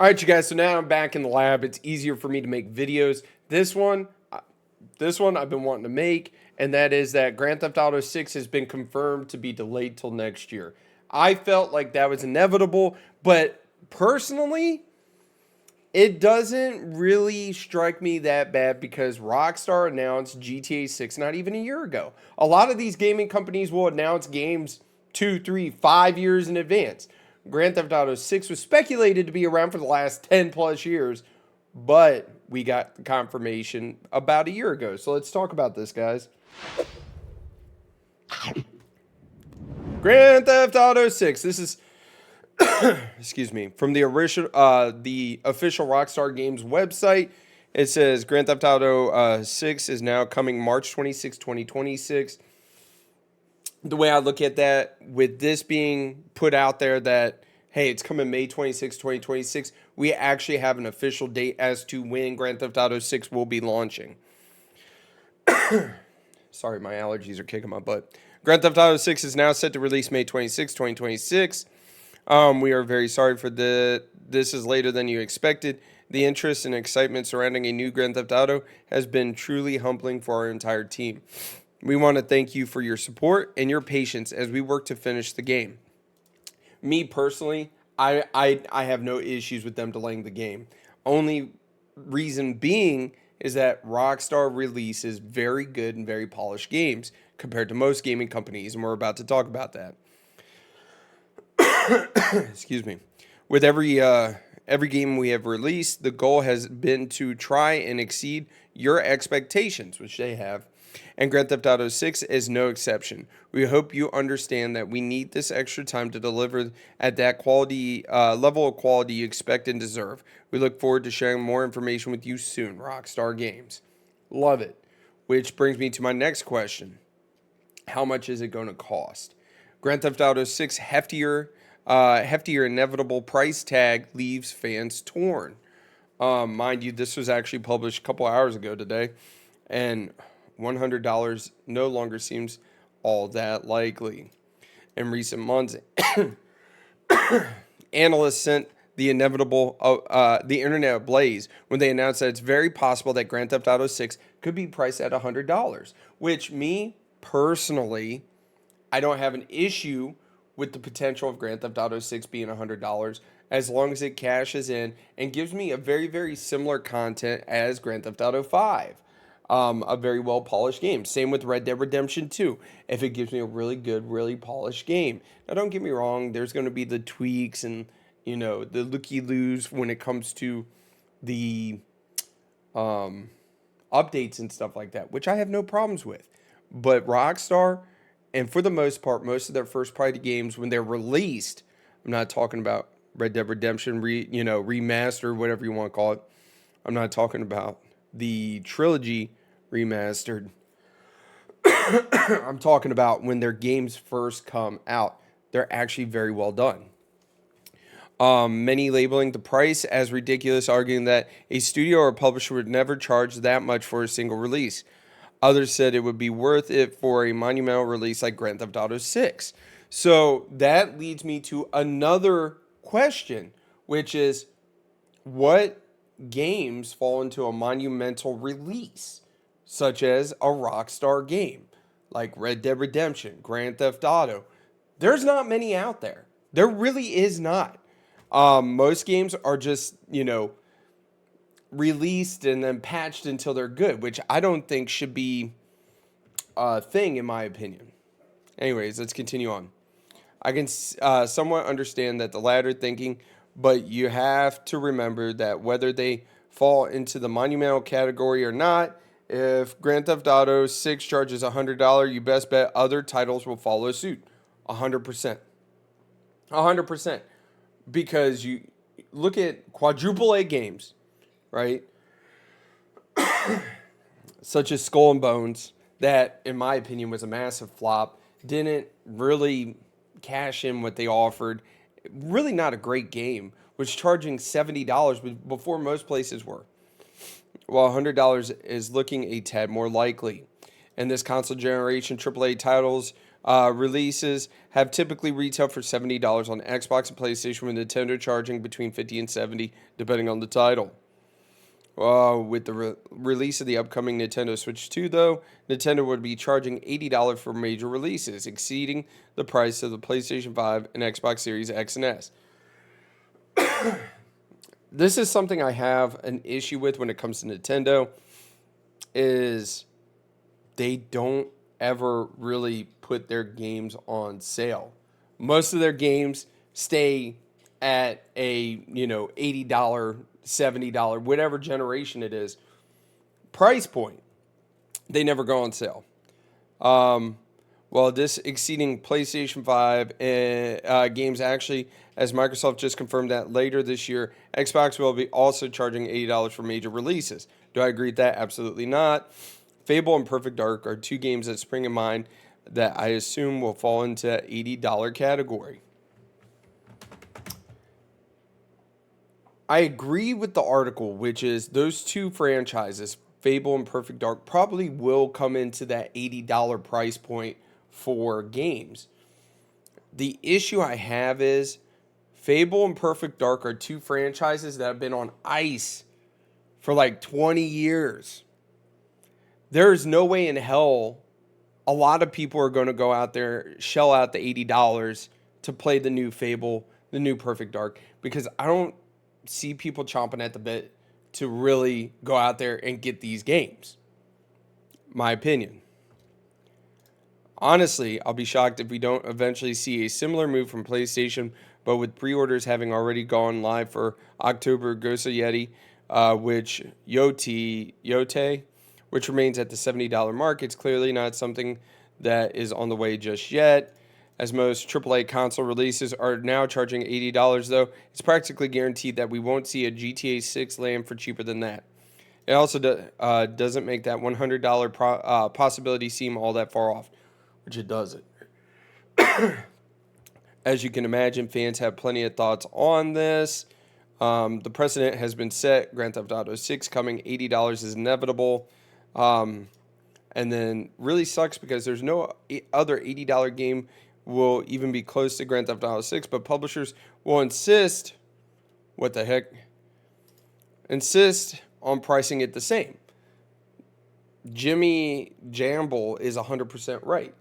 All right, you guys. So now I'm back in the lab. It's easier for me to make videos. This one I've been wanting to make, and that is that Grand Theft Auto 6 has been confirmed to be delayed till next year. I felt like that was inevitable, but personally, it doesn't really strike me that bad because Rockstar announced GTA 6 not even a year ago. A lot of these gaming companies will announce games 2, 3, 5 years in advance. Grand Theft Auto 6 was speculated to be around for the last 10 plus years, but we got the confirmation about a year ago. So let's talk about this, guys. Grand Theft Auto 6. This is excuse me, from the official Rockstar Games website. It says Grand Theft Auto 6 is now coming March 26, 2026. The way I look at that, with this being put out there that, hey, it's coming May 26, 2026, we actually have an official date as to when Grand Theft Auto 6 will be launching. Sorry, my allergies are kicking my butt. Grand Theft Auto 6 is now set to release May 26, 2026. We are very sorry for this is later than you expected. The interest and excitement surrounding a new Grand Theft Auto has been truly humbling for our entire team. We want to thank you for your support and your patience as we work to finish the game. Me personally, I have no issues with them delaying the game. Only reason being is that Rockstar releases very good and very polished games compared to most gaming companies, and we're about to talk about that. Excuse me. With every game we have released, the goal has been to try and exceed your expectations, which they have. And Grand Theft Auto 6 is no exception. We hope you understand that we need this extra time to deliver at that quality level of quality you expect and deserve. We look forward to sharing more information with you soon, Rockstar Games. Love it. Which brings me to my next question. How much is it going to cost? Grand Theft Auto 6 heftier inevitable price tag leaves fans torn. Mind you, this was actually published a couple hours ago today, and $100 no longer seems all that likely. In recent months, analysts sent the internet ablaze when they announced that it's very possible that Grand Theft Auto 6 could be priced at $100, which me personally, I don't have an issue with the potential of Grand Theft Auto 6 being $100 as long as it cashes in and gives me a very, very similar content as Grand Theft Auto 5. A very well polished game. Same with Red Dead Redemption 2. If it gives me a really good, really polished game. Now, don't get me wrong, there's going to be the tweaks and, the looky-loos when it comes to the updates and stuff like that, which I have no problems with. But Rockstar, and for the most part, most of their first-party games, when they're released, I'm not talking about Red Dead Redemption, remastered, whatever you want to call it. I'm not talking about the trilogy remastered. I'm talking about when their games first come out. They're actually very well done. Many labeling the price as ridiculous, arguing that a studio or publisher would never charge that much for a single release. Others said it would be worth it for a monumental release like Grand Theft Auto 6. So that leads me to another question, which is, what games fall into a monumental release, such as a Rockstar game, like Red Dead Redemption, Grand Theft Auto? There's not many out there. There really is not. Most games are just, released and then patched until they're good, which I don't think should be a thing in my opinion. Anyways, let's continue on. I can somewhat understand that the latter thinking, but you have to remember that whether they fall into the monumental category or not, if Grand Theft Auto 6 charges $100, you best bet other titles will follow suit. 100%. 100%. Because you look at quadruple A games, right? Such as Skull and Bones, that, in my opinion, was a massive flop. Didn't really cash in what they offered. Really not a great game. Was charging $70 before most places were. While $100 is looking a tad more likely. And this console generation AAA titles releases have typically retailed for $70 on Xbox and PlayStation, with Nintendo charging between 50 and 70 depending on the title. With the release of the upcoming Nintendo Switch 2, though, Nintendo would be charging $80 for major releases, exceeding the price of the PlayStation 5 and Xbox Series X and S. This is something I have an issue with when it comes to Nintendo, is they don't ever really put their games on sale. Most of their games stay at a, $80, $70, whatever generation it is, price point. They never go on sale. Well, this exceeding PlayStation 5 games actually, as Microsoft just confirmed that later this year, Xbox will be also charging $80 for major releases. Do I agree with that? Absolutely not. Fable and Perfect Dark are two games that spring in mind that I assume will fall into that $80 category. I agree with the article, which is those two franchises, Fable and Perfect Dark, probably will come into that $80 price point for games. The issue I have is Fable and Perfect Dark are two franchises that have been on ice for like 20 years. There's no way in hell a lot of people are going to go out there, shell out the $80 to play the new Fable, the new Perfect Dark, because I don't see people chomping at the bit to really go out there and get these games. My opinion. Honestly, I'll be shocked if we don't eventually see a similar move from PlayStation, but with pre-orders having already gone live for October Ghost of Yeti, which remains at the $70 mark, it's clearly not something that is on the way just yet. As most AAA console releases are now charging $80, though, it's practically guaranteed that we won't see a GTA 6 land for cheaper than that. It also doesn't make that $100 possibility seem all that far off, which it doesn't. As you can imagine, fans have plenty of thoughts on this. The precedent has been set. Grand Theft Auto 6 coming, $80 is inevitable. And then really sucks because there's no other $80 game will even be close to Grand Theft Auto 6, but publishers will insist on pricing it the same. Jimmy Jamble is 100% right.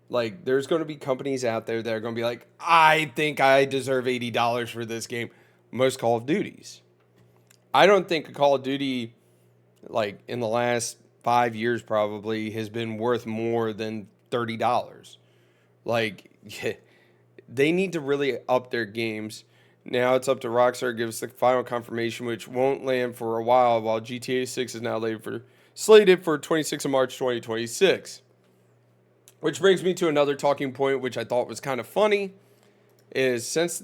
Like, there's going to be companies out there that are going to be like, I think I deserve $80 for this game. Most Call of Duties. I don't think a Call of Duty, like, in the last 5 years probably, has been worth more than $30. Like, they need to really up their games. Now it's up to Rockstar to give us the final confirmation, which won't land for a while GTA 6 is now slated for 26th of March 2026. Which brings me to another talking point, which I thought was kind of funny, is since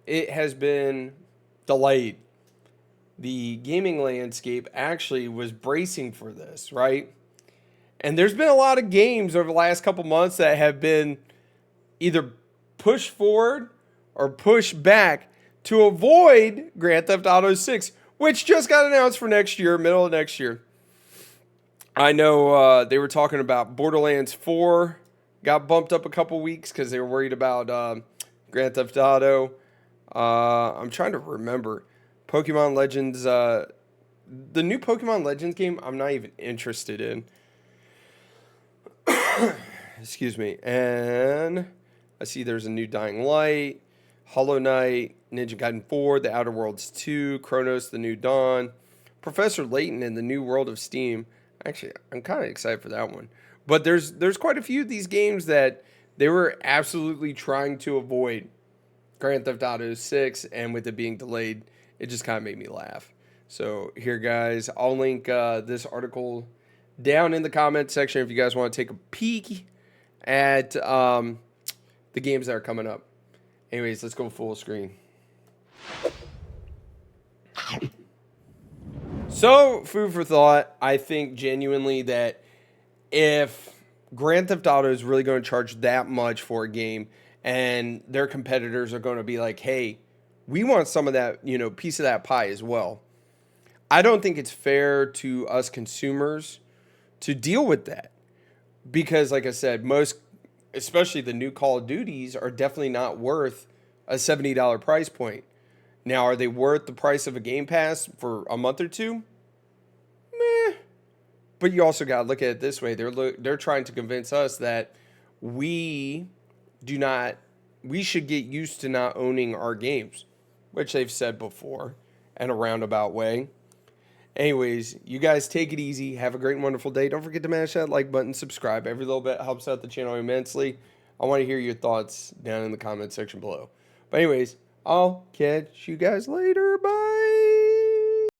it has been delayed, the gaming landscape actually was bracing for this, right? And there's been a lot of games over the last couple months that have been either pushed forward or pushed back to avoid Grand Theft Auto 6, which just got announced for next year, middle of next year. I know they were talking about Borderlands 4 got bumped up a couple weeks because they were worried about Grand Theft Auto. I'm trying to remember. Pokemon Legends, the new Pokemon Legends game, I'm not even interested in. Excuse me. And I see there's a new Dying Light, Hollow Knight, Ninja Gaiden 4, The Outer Worlds 2, Chronos, The New Dawn, Professor Layton, and The New World of Steam. Actually, I'm kind of excited for that one. But there's quite a few of these games that they were absolutely trying to avoid Grand Theft Auto 6, and with it being delayed, it just kind of made me laugh. So here, guys, I'll link this article down in the comment section if you guys want to take a peek at the games that are coming up. Anyways, let's go full screen. So, food for thought. I think genuinely that if Grand Theft Auto is really going to charge that much for a game, and their competitors are going to be like, hey, we want some of that, piece of that pie as well. I don't think it's fair to us consumers to deal with that. Because, like I said, most especially the new Call of Duties, are definitely not worth a $70 price point. Now, are they worth the price of a Game Pass for a month or two? Meh. But you also got to look at it this way. They're trying to convince us that we do not we should get used to not owning our games, which they've said before in a roundabout way. Anyways, you guys take it easy. Have a great and wonderful day. Don't forget to mash that like button, subscribe. Every little bit helps out the channel immensely. I want to hear your thoughts down in the comment section below. But anyways, I'll catch you guys later. Bye.